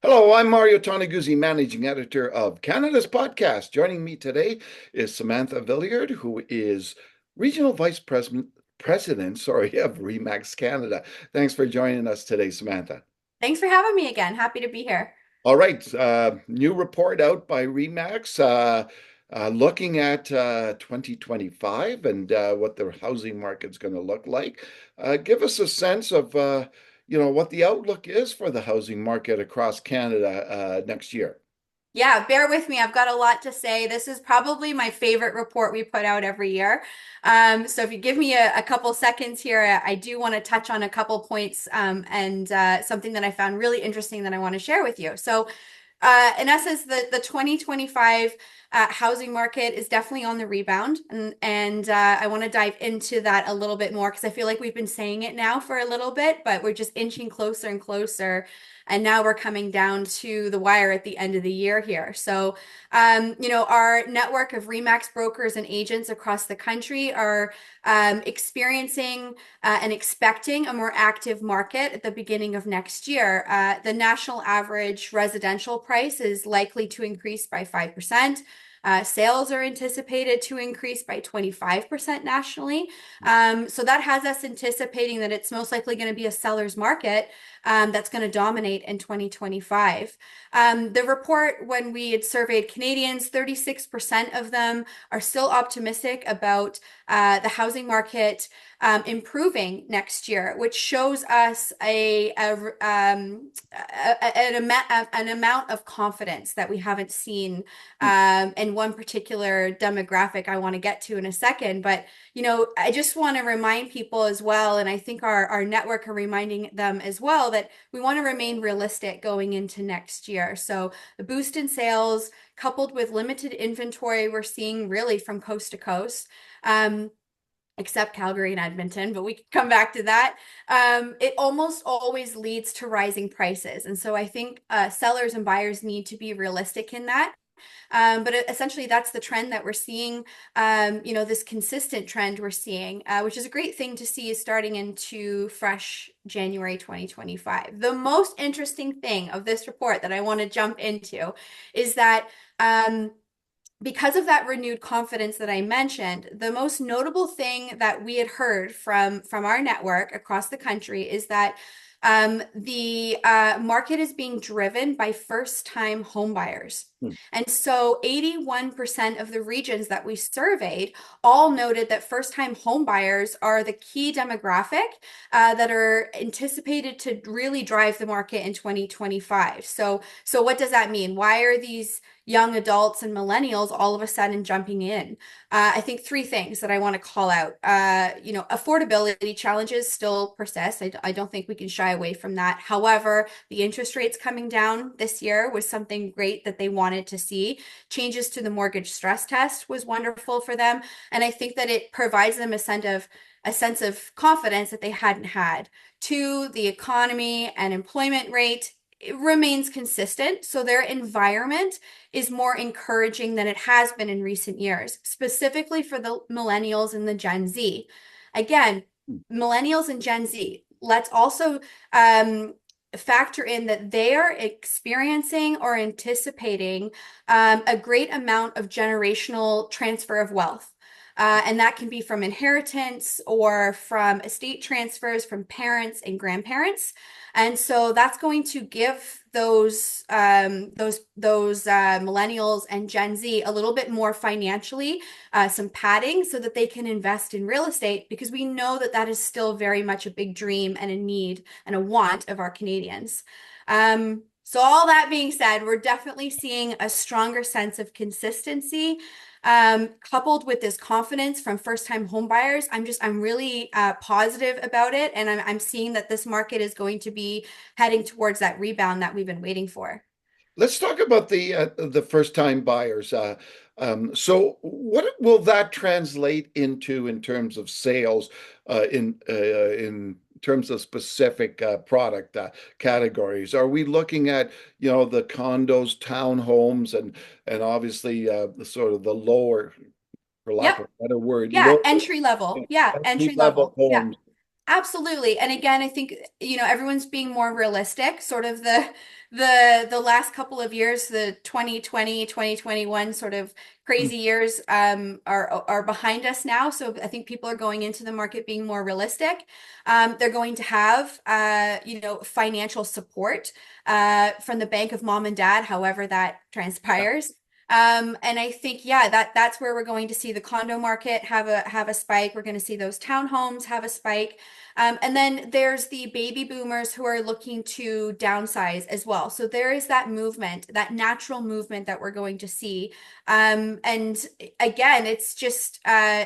Hello, I'm Mario Toneguzzi, managing editor of Canada's podcast. Joining me today is Samantha Villiard, who is regional vice president, of Remax Canada. Thanks for joining us today, Samantha. Thanks for having me again. Happy to be here. All right, new report out by Remax, looking at 2025 and what the housing market's going to look like. Give us a sense of what the outlook is for the housing market across Canada next year. Yeah, bear with me. I've got a lot to say. This is probably my favorite report we put out every year. So if you give me a couple seconds here, I do want to touch on a couple points and something that I found really interesting that I want to share with you. So in essence, the 2025 housing market is definitely on the rebound, and I want to dive into that a little bit more because I feel like we've been saying it now for a little bit, but we're just inching closer and closer. And now we're coming down to the wire at the end of the year here. So, our network of Remax brokers and agents across the country are experiencing and expecting a more active market at the beginning of next year. The national average residential price is likely to increase by 5%. Sales are anticipated to increase by 25% nationally. So that has us anticipating that it's most likely going to be a seller's market that's going to dominate in 2025. The report, when we had surveyed Canadians, 36% of them are still optimistic about the housing market improving next year, which shows us an amount of confidence that we haven't seen in one particular demographic I want to get to in a second. But, I just want to remind people as well, and I think our network are reminding them as well, that we want to remain realistic going into next year. So the boost in sales, coupled with limited inventory we're seeing really from coast to coast, except Calgary and Edmonton, but we can come back to that. It almost always leads to rising prices. And so I think sellers and buyers need to be realistic in that. But essentially, that's the trend that we're seeing, this consistent trend we're seeing, which is a great thing to see is starting into fresh January 2025. The most interesting thing of this report that I want to jump into is that because of that renewed confidence that I mentioned, the most notable thing that we had heard from our network across the country is that the market is being driven by first-time home buyers. Hmm. And so 81% of the regions that we surveyed all noted that first-time home buyers are the key demographic that are anticipated to really drive the market in 2025. So what does that mean? Why are these young adults and millennials all of a sudden jumping in? I think three things that I want to call out. Affordability challenges still persist. I don't think we can shy away from that. However, the interest rates coming down this year was something great that they wanted to see. Changes to the mortgage stress test was wonderful for them. And I think that it provides them a sense of confidence that they hadn't had. Two, the economy and employment rate, it remains consistent. So their environment is more encouraging than it has been in recent years, specifically for the millennials and the Gen Z. Again, millennials and Gen Z, let's also factor in that they are experiencing or anticipating a great amount of generational transfer of wealth. And that can be from inheritance or from estate transfers from parents and grandparents. And so that's going to give those millennials and Gen Z a little bit more financially, some padding so that they can invest in real estate because we know that that is still very much a big dream and a need and a want of our Canadians. So all that being said, we're definitely seeing a stronger sense of consistency, coupled with this confidence from first-time home buyers. I'm really positive about it, and I'm seeing that this market is going to be heading towards that rebound that we've been waiting for. Let's talk about the first-time buyers. So, what will that translate into in terms of sales, in terms of specific product categories? Are we looking at the condos, townhomes, and obviously the sort of the lower, for lack Yep. of a better word, Yeah. lower Entry level. Yeah. entry Entry level level. Yeah. homes? Absolutely. And again, I think, everyone's being more realistic. Sort of the last couple of years, the 2020, 2021 sort of crazy years are behind us now. So I think people are going into the market being more realistic. They're going to have financial support from the bank of mom and dad, however that transpires. And I think, yeah, that's where we're going to see the condo market have a spike. We're going to see those townhomes have a spike. And then there's the baby boomers who are looking to downsize as well. So there is that movement, that natural movement that we're going to see. And again, it's just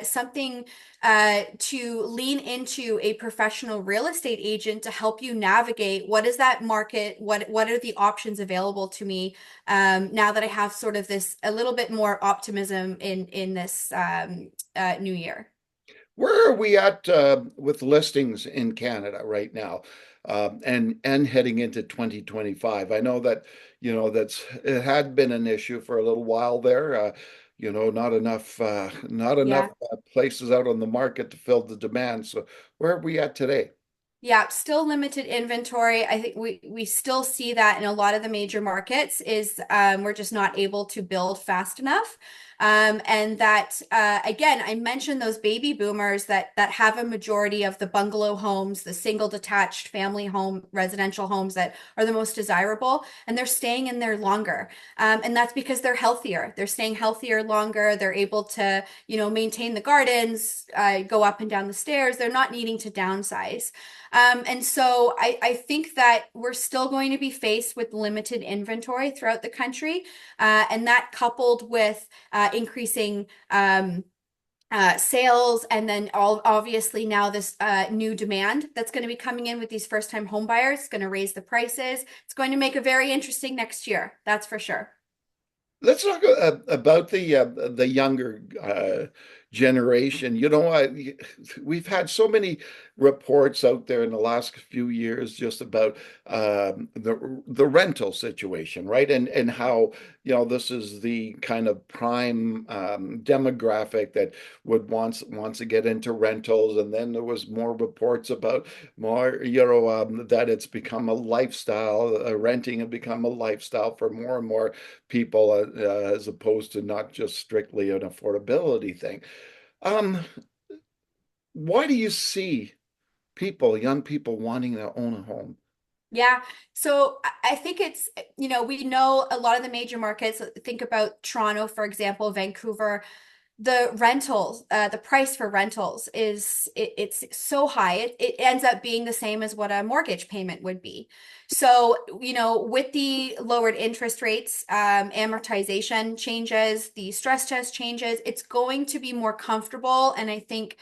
something to lean into a professional real estate agent to help you navigate what is that market, what are the options available to me now that I have sort of this a little bit more optimism in this new year. Where are we at with listings in Canada right now, and heading into 2025? I know that it had been an issue for a little while there. Not enough Yeah. places out on the market to fill the demand. So where are we at today? Yeah, still limited inventory. I think we still see that in a lot of the major markets is we're just not able to build fast enough. And that again, I mentioned those baby boomers that have a majority of the bungalow homes, the single detached family home, residential homes that are the most desirable, and they're staying in there longer. And that's because they're healthier. They're staying healthier longer. They're able to, maintain the gardens, go up and down the stairs. They're not needing to downsize. And so I think that we're still going to be faced with limited inventory throughout the country. And that coupled with increasing sales, and then obviously now this new demand that's going to be coming in with these first-time home buyers, it's going to raise the prices. It's going to make a very interesting next year. That's for sure. Let's talk about the younger generation. We've had so many reports out there in the last few years just about the rental situation, right? And how this is the kind of prime demographic that would wants to get into rentals. And then there was more reports about more, that it's become a lifestyle. Renting had become a lifestyle for more and more people, as opposed to not just strictly an affordability thing. Um, why do you see young people wanting to own a home? Yeah. So I think it's, we know a lot of the major markets. Think about Toronto, for example, Vancouver. The rentals, the price for rentals it's so high. It ends up being the same as what a mortgage payment would be. So, with the lowered interest rates, amortization changes, the stress test changes, it's going to be more comfortable and I think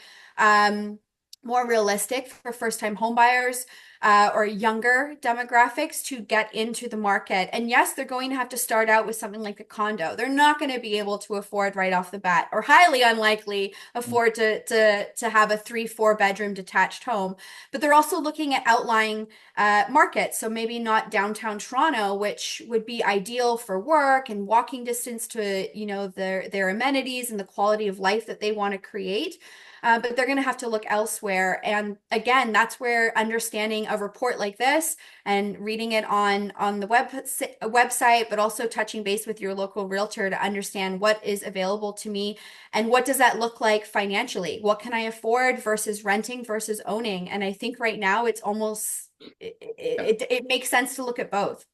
more realistic for first-time home buyers or younger demographics to get into the market. And yes, they're going to have to start out with something like a condo. They're not going to be able to afford right off the bat, or highly unlikely afford to have a 3-4 bedroom detached home. But they're also looking at outlying markets. So maybe not downtown Toronto, which would be ideal for work and walking distance to, their amenities and the quality of life that they want to create. But they're going to have to look elsewhere. And again, that's where understanding a report like this and reading it on the website, but also touching base with your local realtor to understand what is available to me and what does that look like financially? What can I afford versus renting versus owning? And I think right now it's almost it makes sense to look at both.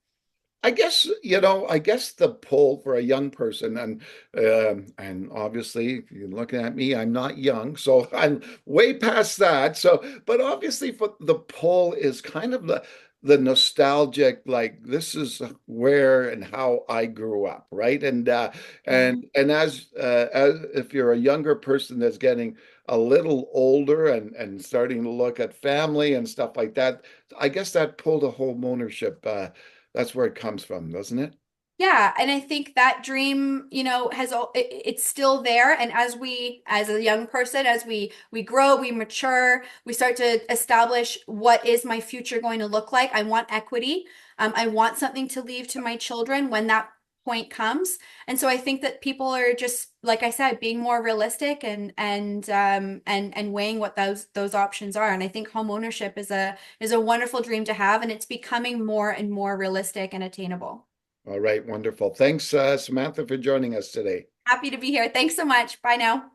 I guess the pull for a young person, and obviously, if you're looking at me, I'm not young, so I'm way past that. So, but obviously, for the pull is kind of the nostalgic, like this is where and how I grew up, right? Yeah. And as if you're a younger person that's getting a little older and starting to look at family and stuff like that, I guess that pull to home ownership. That's where it comes from, doesn't it? Yeah, and I think that dream, it's still there. And as a young person, as we grow, we mature, we start to establish what is my future going to look like. I want equity. I want something to leave to my children when that point comes. And so I think that people are just, like I said, being more realistic and weighing what those options are. And I think home ownership is a wonderful dream to have, and it's becoming more and more realistic and attainable. All right, wonderful. Thanks, Samantha, for joining us today. Happy to be here. Thanks so much. Bye now.